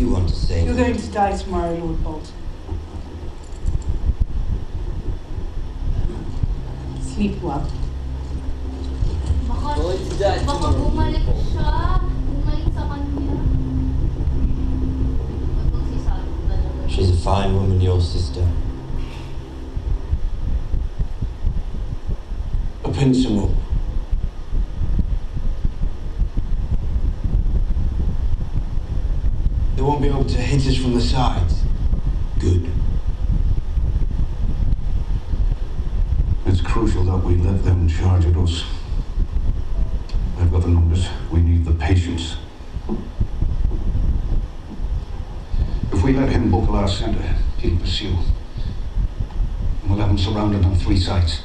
you want to say? You're going to die tomorrow, Lord Bolton. Sleep well. Baka bumalik siya. Bumalik sa kanya. She's a fine woman, your sister. A pinch him up. They won't be able to hit us from the sides. Good. It's crucial that we let them charge at us. They've got the numbers. We need the patience. If we let him buckle our centre, he'll pursue. And we'll have him surrounded on 3 sides.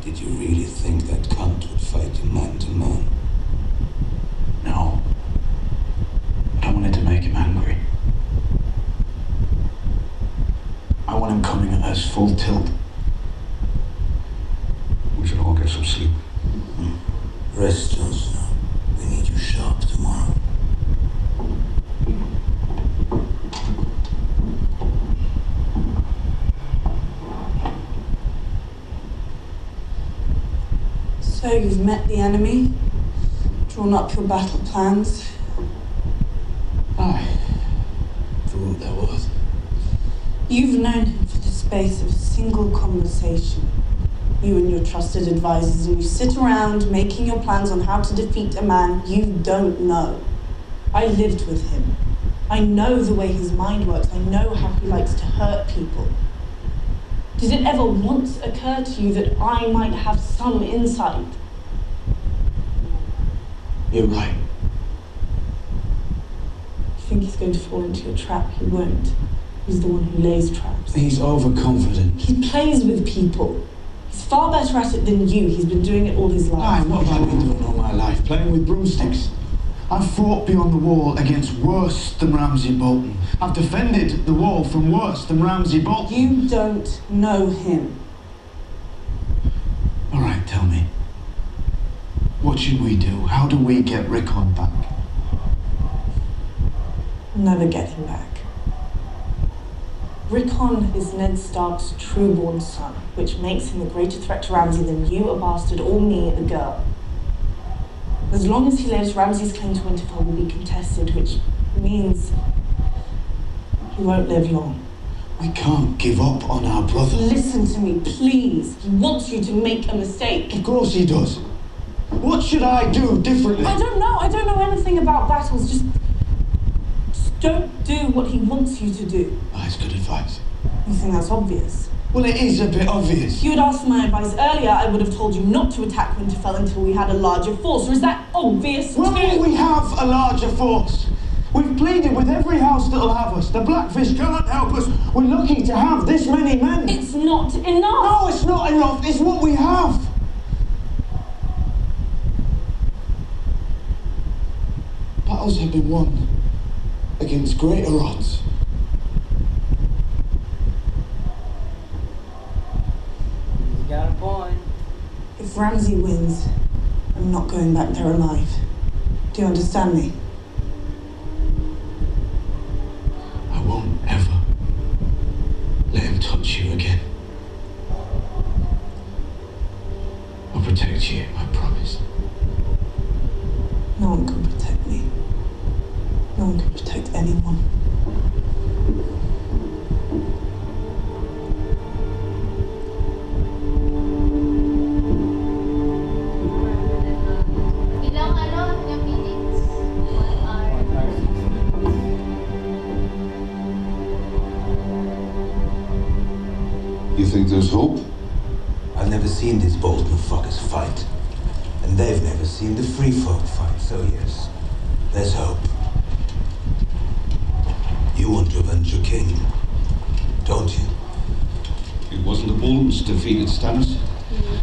Did you really think that cunt would fight you man to man? No. But I wanted to make him angry. I want him coming at us full tilt. We should all get some sleep. Rest, Jon Snow. We need you sharp tomorrow. So you've met the enemy, drawn up your battle plans. Aye. For what they're worth. You've known him for the space of a single conversation. You and your trusted advisors, and you sit around making your plans on how to defeat a man you don't know. I lived with him. I know the way his mind works. I know how he likes to hurt people. Did it ever once occur to you that I might have some insight? You're right. You think he's going to fall into your trap? He won't. He's the one who lays traps. He's overconfident. He plays with people. He's far better at it than you. He's been doing it all his life. Aye, what have I been doing all my life? Playing with broomsticks. I've fought beyond the wall against worse than Ramsay Bolton. I've defended the wall from worse than Ramsay Bolton. You don't know him. All right, tell me. What should we do? How do we get Rickon back? Never get him back. Rickon is Ned Stark's true-born son, which makes him a greater threat to Ramsay than you, a bastard, or me, a girl. As long as he lives, Ramsay's claim to Winterfell will be contested, which means he won't live long. We can't give up on our brother. Listen to me, please. He wants you to make a mistake. Of course he does. What should I do differently? I don't know. I don't know anything about battles. Just don't do what he wants you to do. That's good advice. You think that's obvious? Well, it is a bit obvious. If you had asked for my advice earlier, I would have told you not to attack Winterfell until we had a larger force. Or is that obvious When too? will we have a larger force? We've pleaded with every house that'll have us. The Blackfish can't help us. We're lucky to have this many men. It's not enough. No, it's not enough. It's what we have. Battles have been won against greater odds. He's got a point. If Ramsay wins, I'm not going back there alive. Do you understand me? I won't ever let him touch you again. I'll protect you, I promise. No one can protect me. No one can protect anyone. Ilang ilang minutes? 1 hour. You think there's hope? I've never seen these Bolton fuckers fight. And they've never seen the free folk fight, so yes, there's hope. You want to avenge your king, don't you? It wasn't the Boltons defeated Stannis.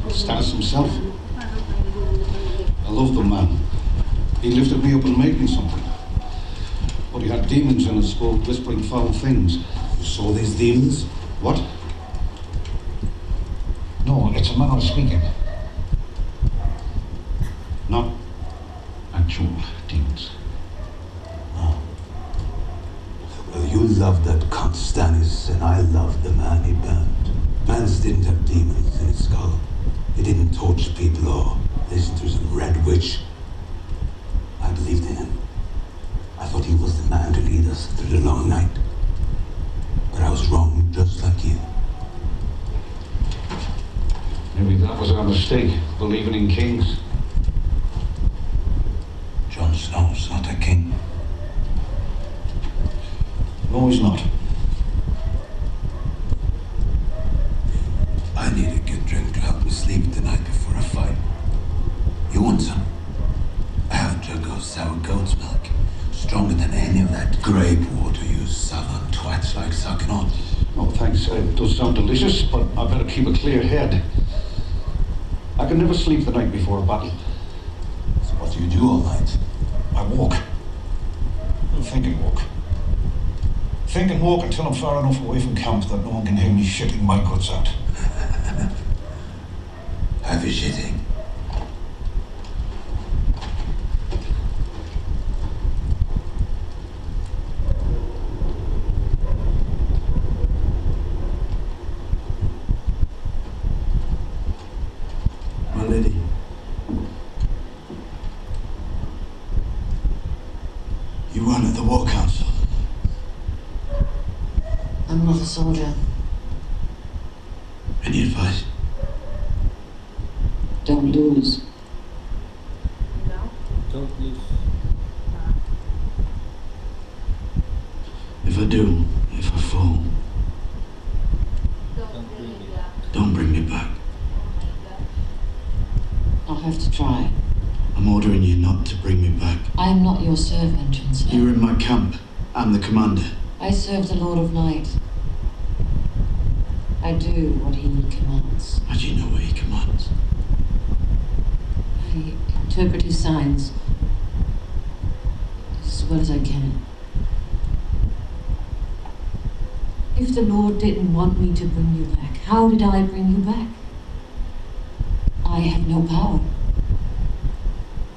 Stannis himself. I love the man. He lifted me up and made me something. But he had demons in his skull whispering foul things. You saw these demons? What? No, it's a manner of speaking. Not actual demons. No. You loved that cunt Stannis, and I loved the man he burned. Mans didn't have demons in his skull. He didn't torture people or listen to some red witch. I believed in him. I thought he was the man to lead us through the long night. But I was wrong, just like you. Maybe that was our mistake, believing in kings. Jon Snow's not a king. No, he's not. I need a good drink to help me sleep the night before a fight. You want some? I have a jug of sour goat's milk. Stronger than any of that grape water you southern twats like sucking on. Oh, thanks. It does sound delicious, but I better keep a clear head. I can never sleep the night before a battle. So what do you do all night? I walk. I think and walk. Think and walk until I'm far enough away from camp that no one can hear me shitting my guts out. Have you shitting? My lady. You run at the War Council. I'm not a soldier. Any advice? Don't lose. Don't lose. If I do, if I fall, don't bring me back. I'll have to try. I'm ordering you not to bring me back. I am not your servant, Jon Snow. You're in my camp. I'm the commander. I serve the Lord of Light. I do what he commands. How do you know what he commands? I interpret his signs as well as I can. If the Lord didn't want me to bring you back, how did I bring you back? I have no power.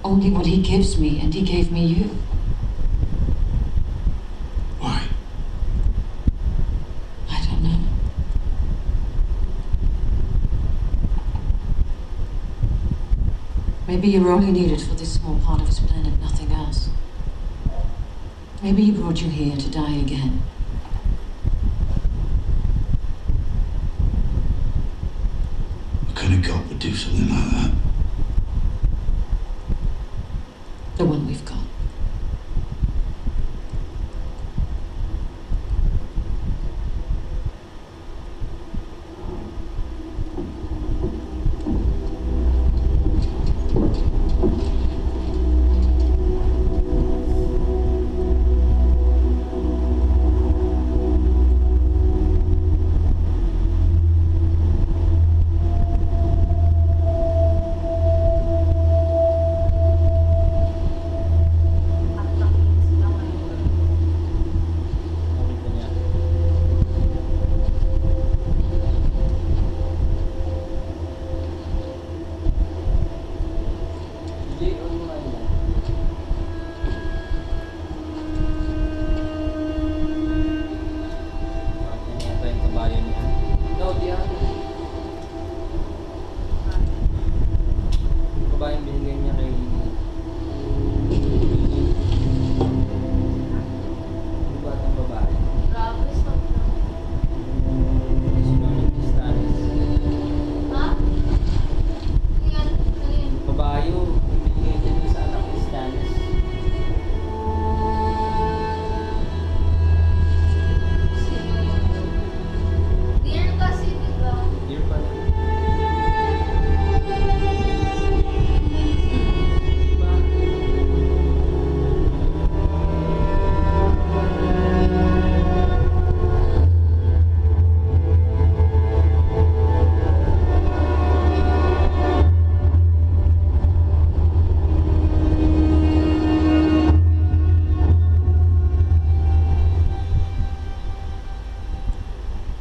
Only what he gives me, and he gave me you. Why? I don't know. Maybe you're only needed for this small part of his planet, nothing else. Maybe he brought you here to die again. What kind of god would do something like that? The one we've got.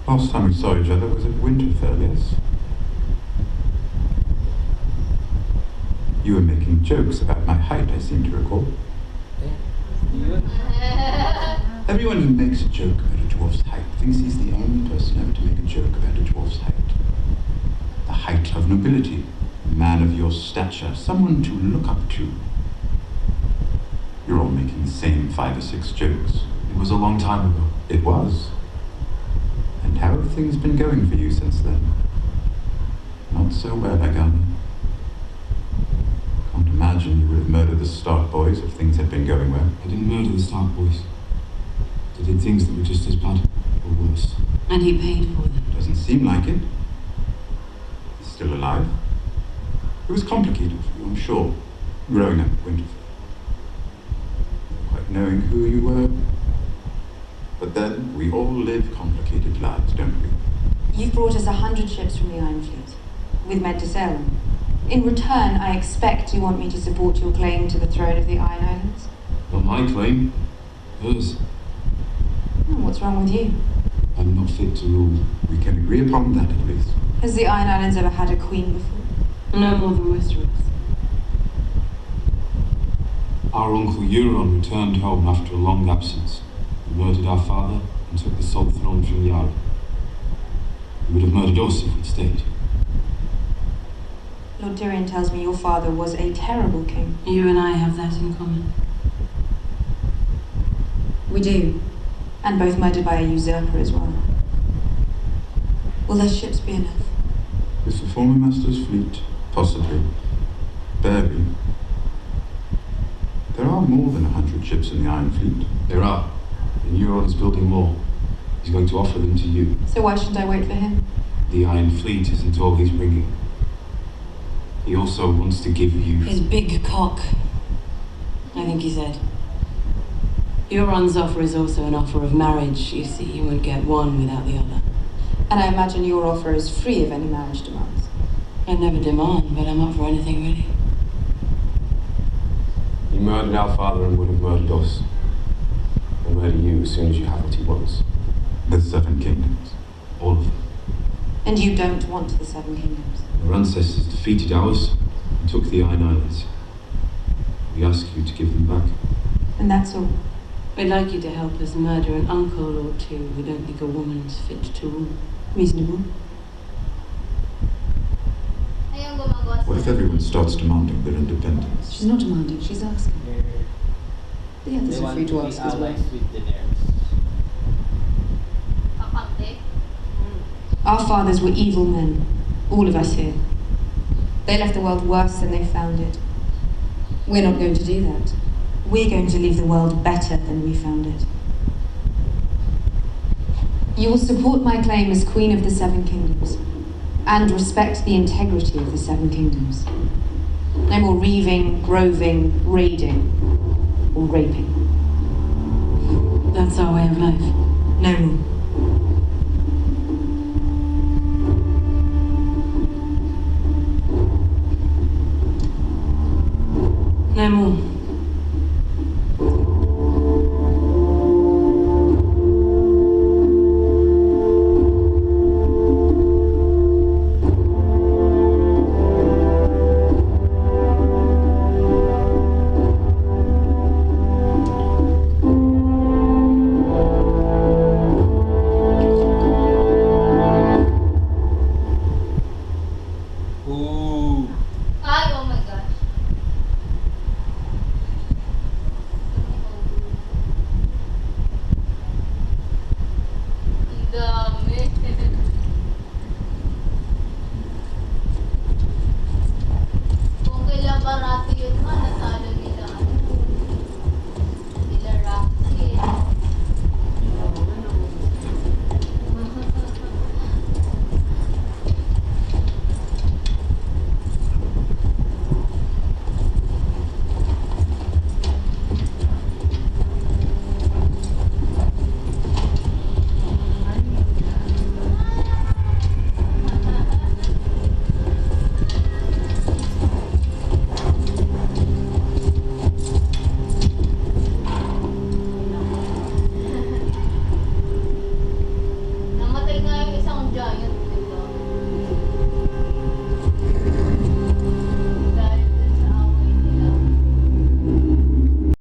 Last time we saw each other was at Winterfell, yes? You were making jokes about my height, I seem to recall. Eh, yun. Everyone who makes a joke about a dwarf's height thinks he's the only person ever to make a joke about a dwarf's height. The height of nobility, a man of your stature, someone to look up to. You're all making the same 5 or 6 jokes. It was a long time ago. It was. And how have things been going for you since then? Not so well, I gather. Can't imagine you would have murdered the Stark boys if things had been going well. I didn't murder the Stark boys. I did things that were just as bad, or worse. And he paid for them. Doesn't seem like it. He's still alive. It was complicated for you, I'm sure, growing up in Winterfell. Not quite knowing who you were. But then, we all live complicated lives, don't we? You've brought us 100 ships from the Iron Fleet. We've meant to sail them. In return, I expect you want me to support your claim to the throne of the Iron Islands. Not my claim. Hers. What's wrong with you? I'm not fit to rule. We can agree upon that, at least. Has the Iron Islands ever had a queen before? No more than Westeros. Our uncle Euron returned home after a long absence. He murdered our father and took the salt throne from Yara. He would have murdered us if we'd stayed. Lord Tyrion tells me your father was a terrible king. You and I have that in common. We do. And both murdered by a usurper as well. Will their ships be enough? With the former master's fleet, possibly. Barely. There are more than 100 ships in the Iron Fleet. There are. And Euron is building more. He's going to offer them to you. So why shouldn't I wait for him? The Iron Fleet isn't all he's bringing. He also wants to give you... His big cock, I think he said. Euron's offer is also an offer of marriage, you see. You wouldn't get one without the other. And I imagine your offer is free of any marriage demands. I'd never demand, but I'm up for anything really. He murdered our father and would have murdered us. He'll murder you as soon as you have what he wants. The 7 kingdoms. All of them. And you don't want the 7 kingdoms? Our ancestors defeated ours and took the Iron Islands. We ask you to give them back. And that's all? We'd like you to help us murder an uncle or two. We don't think a woman's fit to rule. Reasonable. What if everyone starts demanding their independence? She's not demanding, she's asking. The others are free to ask as well. Our fathers were evil men, all of us here. They left the world worse than they found it. We're not going to do that. We're going to leave the world better than we found it. You will support my claim as Queen of the 7 Kingdoms, and respect the integrity of the 7 Kingdoms. No more reaving, roving, raiding, or raping. That's our way of life. No more.